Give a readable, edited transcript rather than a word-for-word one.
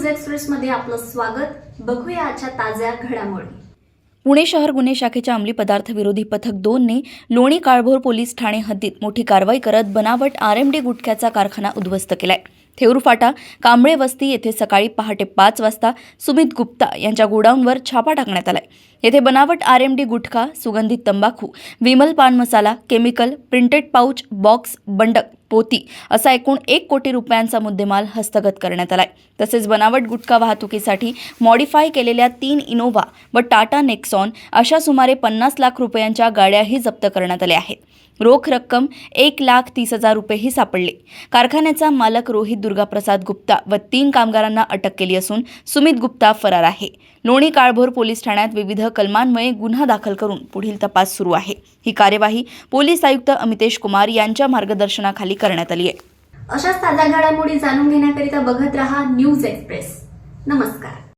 News express मध्ये आपलं स्वागत। बघूया आजच्या ताज्या घडामोडी। पुणे शहर गुन्हे शाखेच्या अंमली पदार्थ विरोधी पथक 2 ने लोणी काळभोर पोलीस ठाणे हद्दीत मोठी कारवाई करत बनावट आरएमडी गुटख्याचा कारखाना उद्ध्वस्त केलाय। थेऊर फाटा कांबळे वस्ती येथे सकाळी पहाटे 5 वाजता सुमित गुप्ता यांच्या गोडाऊनवर छापा टाकण्यात आलाय। येथे बनावट आरएमडी गुटखा, सुगंधित तंबाखू, विमल पान मसाला, केमिकल, प्रिंटेड पाउच, बॉक्स, बंडक, पोती असा एकूण 1 कोटी रुपयांचा मुद्देमाल हस्तगत करण्यात आलाय। तसेच बनावट गुटखा वाहतुकीसाठी मॉडिफाय केलेल्या 3 इनोव्हा व टाटा नेक्सॉन अशा सुमारे 50 लाख रुपयांच्या गाड्याही जप्त करण्यात आल्या आहेत। रोख रक्कम 1,30,000 रुपयेही सापडले। कारखान्याचा मालक रोहित दुर्गाप्रसाद गुप्ता व 3 कामगारांना अटक केली असून सुमित गुप्ता फरार आहे। लोणी काळभोर पोलीस ठाण्यात विविध कलमांमुळे गुन्हा दाखल करून पुढील तपास सुरू आहे। ही कार्यवाही पोलीस आयुक्त अमितेश कुमार यांच्या मार्गदर्शनाखाली करण्यात आली आहे। अशाच ताज्या घडामोडी जाणून घेण्याकरिता बघत रहा न्यूज एक्सप्रेस। नमस्कार।